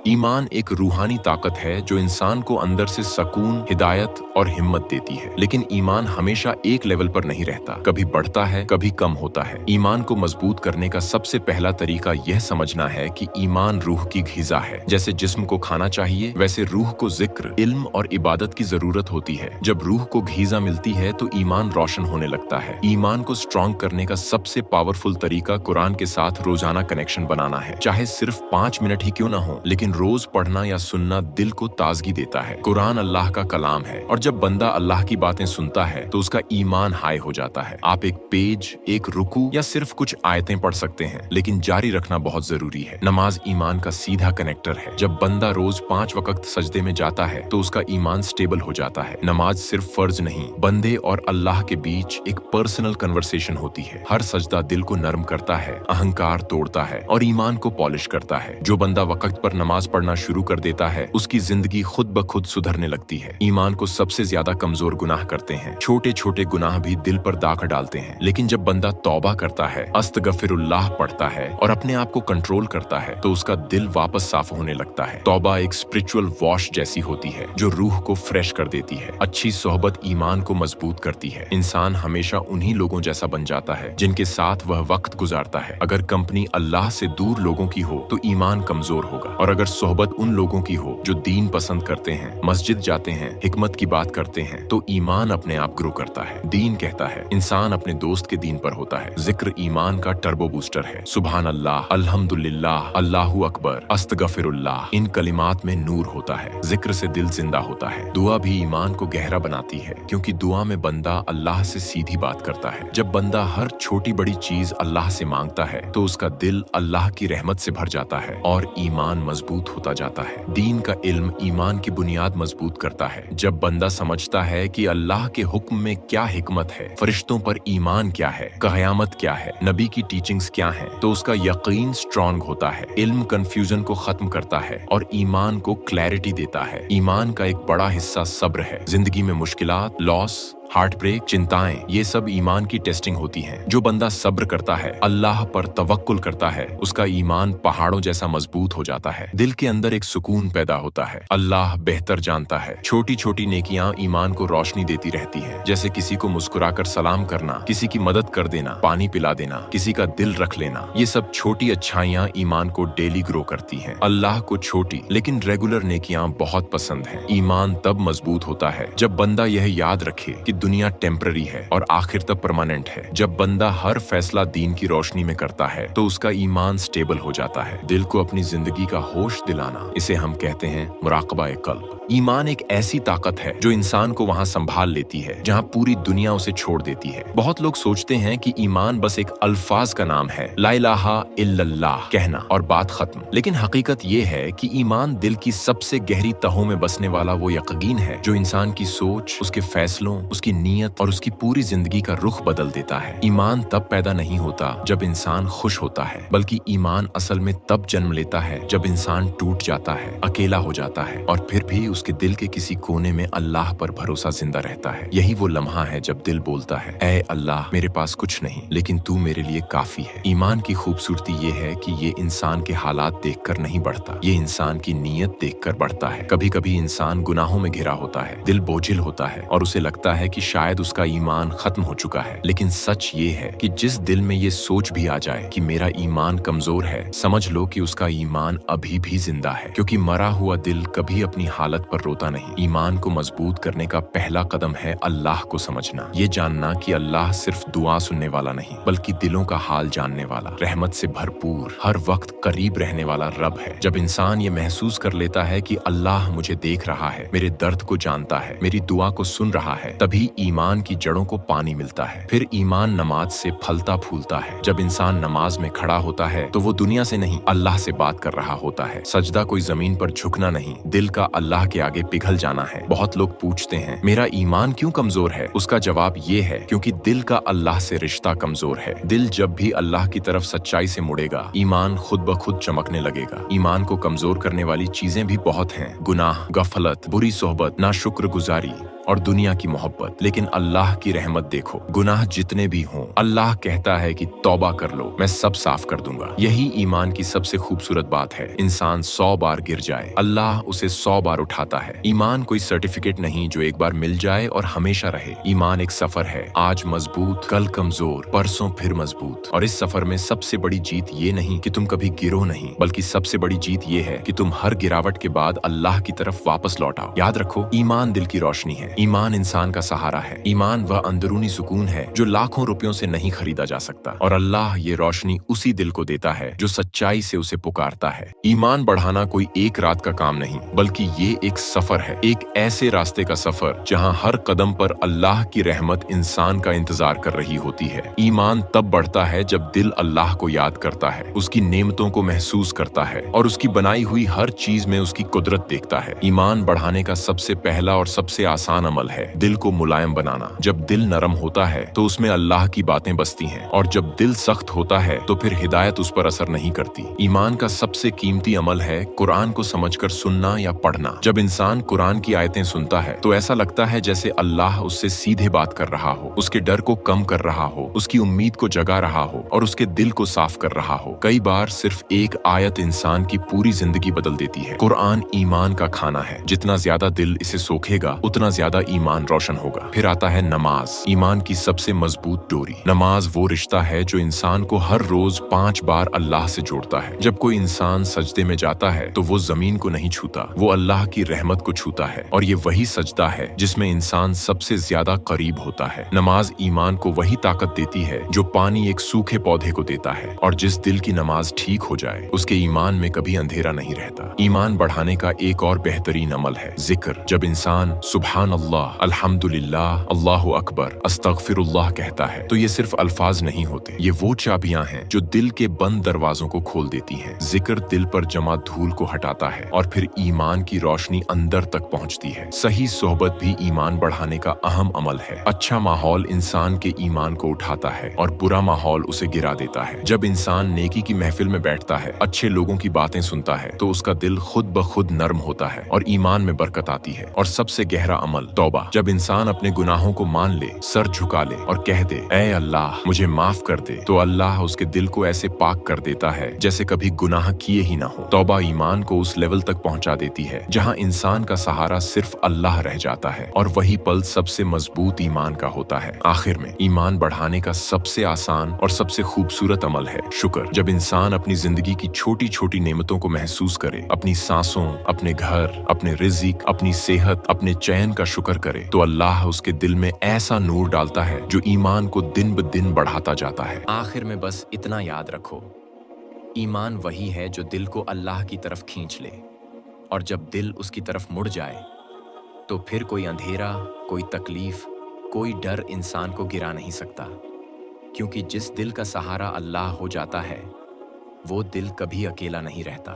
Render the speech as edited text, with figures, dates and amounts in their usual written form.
ईमान एक रूहानी ताकत है जो इंसान को अंदर से सुकून, हिदायत और हिम्मत देती है। लेकिन ईमान हमेशा एक लेवल पर नहीं रहता, कभी बढ़ता है, कभी कम होता है। ईमान को मजबूत करने का सबसे पहला तरीका यह समझना है कि ईमान रूह की ग़िज़ा है। जैसे जिस्म को खाना चाहिए, वैसे रूह को जिक्र, इल्म और इबादत की जरूरत होती है। जब रूह को ग़िज़ा मिलती है तो ईमान रोशन होने लगता है। ईमान को स्ट्रॉन्ग करने का सबसे पावरफुल तरीका कुरान के साथ रोजाना कनेक्शन बनाना है। चाहे सिर्फ 5 मिनट ही क्यों ना हो, लेकिन रोज पढ़ना या सुनना दिल को ताजगी देता है। कुरान अल्लाह का कलाम है और जब बंदा अल्लाह की बातें सुनता है तो उसका ईमान हाई हो जाता है। आप एक पेज, एक रुकू या सिर्फ कुछ आयतें पढ़ सकते हैं, लेकिन जारी रखना बहुत जरूरी है। नमाज ईमान का सीधा कनेक्टर है। जब बंदा रोज 5 वक्त सजदे में जाता है तो उसका ईमान स्टेबल हो जाता है। नमाज सिर्फ फर्ज नहीं, बंदे और अल्लाह के बीच एक पर्सनल कन्वर्सेशन होती है। हर सजदा दिल को नरम करता है, अहंकार तोड़ता है और ईमान को पॉलिश करता है। जो बंदा वक्त पर नमाज पढ़ना शुरू कर देता है, उसकी जिंदगी खुद ब खुद सुधरने लगती है। ईमान को सबसे ज्यादा कमजोर गुनाह करते हैं। छोटे छोटे गुनाह भी दिल पर दाग डालते हैं, लेकिन जब बंदा तौबा करता है, अस्तगफिरुल्लाह पढ़ता है और अपने आप को कंट्रोल करता है तो उसका दिल वापस साफ होने लगता है। तौबा एक स्पिरिचुअल वॉश जैसी होती है जो रूह को फ्रेश कर देती है। अच्छी सोहबत ईमान को मजबूत करती है। इंसान हमेशा उन्हीं लोगों जैसा बन जाता है जिनके साथ वह वक्त गुजारता है। अगर कंपनी अल्लाह से दूर लोगों की हो तो ईमान कमजोर होगा, और अगर सोहबत उन लोगों की हो जो दीन पसंद करते हैं, मस्जिद जाते हैं, हिकमत की बात करते हैं, तो ईमान अपने आप ग्रो करता है। दीन कहता है इंसान अपने दोस्त के दीन पर होता है। जिक्र ईमान का टर्बो बूस्टर है। सुभान अल्लाह, अल्हम्दुलिल्लाह, अल्लाहु अकबर, अस्तगफिरुल्लाह, इन कलिमात में नूर होता है। जिक्र से दिल जिंदा होता है। दुआ भी ईमान को गहरा बनाती है, क्योंकि दुआ में बंदा अल्लाह से सीधी बात करता है। जब बंदा हर छोटी बड़ी चीज अल्लाह से मांगता है तो उसका दिल अल्लाह की रहमत से भर जाता है और ईमान मजबूत होता जाता है। दीन का इल्म ईमान की बुनियाद मजबूत करता है। जब बंदा समझता है कि अल्लाह के हुक्म में क्या हिकमत है, फरिश्तों पर ईमान क्या है, क़यामत क्या है, नबी की टीचिंग्स क्या है, तो उसका यकीन स्ट्रॉन्ग होता है। इल्म कंफ्यूजन को खत्म करता है और ईमान को क्लैरिटी देता है। ईमान का एक बड़ा हिस्सा सब्र है। जिंदगी में मुश्किलात, लॉस, हार्ट ब्रेक, चिंताएं, ये सब ईमान की टेस्टिंग होती हैं। जो बंदा सब्र करता है, अल्लाह पर तवक्कुल करता है, उसका ईमान पहाड़ों जैसा मजबूत हो जाता है। दिल के अंदर एक सुकून पैदा होता है। अल्लाह बेहतर जानता है। छोटी छोटी नेकियां ईमान को रोशनी देती रहती हैं, जैसे किसी को मुस्कुराकर सलाम करना, किसी की मदद कर देना, पानी पिला देना, किसी का दिल रख लेना। ये सब छोटी अच्छाइयां ईमान को डेली ग्रो करती हैं। अल्लाह को छोटी लेकिन रेगुलर नेकियां बहुत पसंद हैं। ईमान तब मजबूत होता है जब बंदा यह याद रखे कि दुनिया टेम्पररी है और आखिर तक परमानेंट है। जब बंदा हर फैसला दीन की रोशनी में करता है तो उसका ईमान स्टेबल हो जाता है। दिल को अपनी जिंदगी का होश दिलाना, इसे हम कहते हैं मुराकबा-ए-क़ल्ब। ईमान एक ऐसी ताकत है जो इंसान को वहां संभाल लेती है जहां पूरी दुनिया उसे छोड़ देती है। बहुत लोग सोचते हैं कि ईमान बस एक अल्फाज का नाम है, ला इलाहा इल्लल्लाह कहना और बात खत्म। लेकिन हकीकत ये है कि ईमान दिल की सबसे गहरी तहों में बसने वाला वो यकीन है जो इंसान की सोच, उसके फैसलों, उसकी नीयत और उसकी पूरी जिंदगी का रुख बदल देता है। ईमान तब पैदा नहीं होता जब इंसान खुश होता है, बल्कि ईमान असल में तब जन्म लेता है जब इंसान टूट जाता है, अकेला हो जाता है और फिर भी उसके दिल के किसी कोने में अल्लाह पर भरोसा जिंदा रहता है। यही वो लम्हा है जब दिल बोलता है, ऐ अल्लाह, मेरे पास कुछ नहीं लेकिन तू मेरे लिए काफी है। ईमान की खूबसूरती ये है कि ये इंसान के हालात देखकर नहीं बढ़ता, ये इंसान की नीयत देखकर बढ़ता है। कभी कभी इंसान गुनाहों में घिरा होता है, दिल बोझिल होता है और उसे लगता है कि शायद उसका ईमान खत्म हो चुका है। लेकिन सच ये है कि जिस दिल में ये सोच भी आ जाए कि मेरा ईमान कमजोर है, समझ लो कि उसका ईमान अभी भी जिंदा है, क्योंकि मरा हुआ दिल कभी अपनी हालत पर रोता नहीं। ईमान को मजबूत करने का पहला कदम है अल्लाह को समझना। ये जानना कि अल्लाह सिर्फ दुआ सुनने वाला नहीं, बल्कि दिलों का हाल जानने वाला, रहमत से भरपूर, हर वक्त करीब रहने वाला रब है। जब इंसान ये महसूस कर लेता है कि अल्लाह मुझे देख रहा है, मेरे दर्द को जानता है, मेरी दुआ को सुन रहा है, तभी ईमान की जड़ों को पानी मिलता है। फिर ईमान नमाज से फलता फूलता है। जब इंसान नमाज में खड़ा होता है तो वो दुनिया से नहीं, अल्लाह से बात कर रहा होता है। सजदा कोई जमीन पर झुकना नहीं, दिल का अल्लाह के आगे पिघल जाना है। बहुत लोग पूछते हैं, मेरा ईमान क्यों कमजोर है? उसका जवाब ये है, क्योंकि दिल का अल्लाह से रिश्ता कमजोर है। दिल जब भी अल्लाह की तरफ सच्चाई से मुड़ेगा, ईमान खुद ब खुद चमकने लगेगा। ईमान को कमजोर करने वाली चीजें भी बहुत हैं, गुनाह, गफलत, बुरी सोहबत, नाशुक्रगुजारी, और दुनिया की मोहब्बत। लेकिन अल्लाह की रहमत देखो, गुनाह जितने भी हों, अल्लाह कहता है कि तौबा कर लो, मैं सब साफ कर दूंगा। यही ईमान की सबसे खूबसूरत बात है। इंसान 100 बार गिर जाए, अल्लाह उसे 100 बार उठाता है। ईमान कोई सर्टिफिकेट नहीं जो एक बार मिल जाए और हमेशा रहे। ईमान एक सफर है, आज मजबूत, कल कमजोर, परसों फिर मजबूत। और इस सफर में सबसे बड़ी जीत ये नहीं कि तुम कभी गिरो नहीं, बल्कि सबसे बड़ी जीत ये है कि तुम हर गिरावट के बाद अल्लाह की तरफ वापस लौट आओ। याद रखो, ईमान दिल की रोशनी है, ईमान इंसान का सहारा है, ईमान वह अंदरूनी सुकून है जो लाखों रुपयों से नहीं खरीदा जा सकता। और अल्लाह ये रोशनी उसी दिल को देता है जो सच्चाई से उसे पुकारता है। ईमान बढ़ाना कोई एक रात का काम नहीं, बल्कि ये एक सफर है, एक ऐसे रास्ते का सफर जहाँ हर कदम पर अल्लाह की रहमत इंसान का इंतजार कर रही होती है। ईमान तब बढ़ता है जब दिल अल्लाह को याद करता है, उसकी नेमतों को महसूस करता है और उसकी बनाई हुई हर चीज में उसकी कुदरत देखता है। ईमान बढ़ाने का सबसे पहला और सबसे आसान अमल है दिल को मुलायम बनाना। जब दिल नरम होता है तो उसमें अल्लाह की बातें बसती हैं, और जब दिल सख्त होता है तो फिर हिदायत उस पर असर नहीं करती। ईमान का सबसे कीमती अमल है कुरान को समझकर सुनना या पढ़ना। जब इंसान कुरान की आयतें सुनता है तो ऐसा लगता है जैसे अल्लाह उससे सीधे बात कर रहा हो, उसके डर को कम कर रहा हो, उसकी उम्मीद को जगा रहा हो और उसके दिल को साफ कर रहा हो। कई बार सिर्फ एक आयत इंसान की पूरी जिंदगी बदल देती है। कुरान ईमान का खाना है, जितना ज्यादा दिल इसे सोखेगा उतना ज्यादा ईमान रोशन होगा। फिर आता है नमाज, ईमान की सबसे मजबूत डोरी। नमाज वो रिश्ता है जो इंसान को हर रोज 5 बार अल्लाह से जोड़ता है। जब कोई इंसान सजदे में जाता है तो वो जमीन को नहीं छूता, वो अल्लाह की रहमत को छूता है। और ये वही सजदा है जिसमें इंसान सबसे ज्यादा करीब होता है। नमाज ईमान को वही ताकत देती है जो पानी एक सूखे पौधे को देता है। और जिस दिल की नमाज ठीक हो जाए उसके ईमान में कभी अंधेरा नहीं रहता। ईमान बढ़ाने का एक और बेहतरीन अमल है जिक्र। जब इंसान सुभान अल्लाह, अल्हम्दुलिल्लाह, अल्लाहु अकबर, अस्तगफिरुल्लाह कहता है तो ये सिर्फ अल्फाज नहीं होते, ये वो चाबियां हैं जो दिल के बंद दरवाजों को खोल देती हैं। जिक्र दिल पर जमा धूल को हटाता है और फिर ईमान की रोशनी अंदर तक पहुंचती है। सही सोहबत भी ईमान बढ़ाने का अहम अमल है। अच्छा माहौल इंसान के ईमान को उठाता है और बुरा माहौल उसे गिरा देता है। जब इंसान नेकी की महफिल में बैठता है, अच्छे लोगों की बातें सुनता है तो उसका दिल खुद ब खुद नर्म होता है और ईमान में बरकत आती है। और सबसे गहरा अमल तौबा। जब इंसान अपने गुनाहों को मान ले, सर झुका ले और कह दे ऐ अल्लाह मुझे माफ कर दे, तो अल्लाह उसके दिल को ऐसे पाक कर देता है जैसे कभी गुनाह किए ही ना हो। तौबा ईमान को उस लेवल तक पहुंचा देती है जहां इंसान का सहारा सिर्फ अल्लाह रह जाता है, और वही पल सबसे मजबूत ईमान का होता है। आखिर में ईमान बढ़ाने का सबसे आसान और सबसे खूबसूरत अमल है शुक्र। जब इंसान अपनी जिंदगी की छोटी छोटी नेमतों को महसूस करे, अपनी सांसों, अपने घर, अपने रिज़्क, अपनी सेहत, अपने चैन का शुक्र करे, तो अल्लाह उसके दिल में ऐसा नूर डालता है जो ईमान को दिन ब दिन बढ़ाता जाता है। आखिर में बस इतना याद रखो, ईमान वही है जो दिल को अल्लाह की तरफ खींच ले, और जब दिल उसकी तरफ मुड़ जाए तो फिर कोई अंधेरा, कोई तकलीफ, कोई डर इंसान को गिरा नहीं सकता। क्योंकि जिस दिल का सहारा अल्लाह हो जाता है वो दिल कभी अकेला नहीं रहता।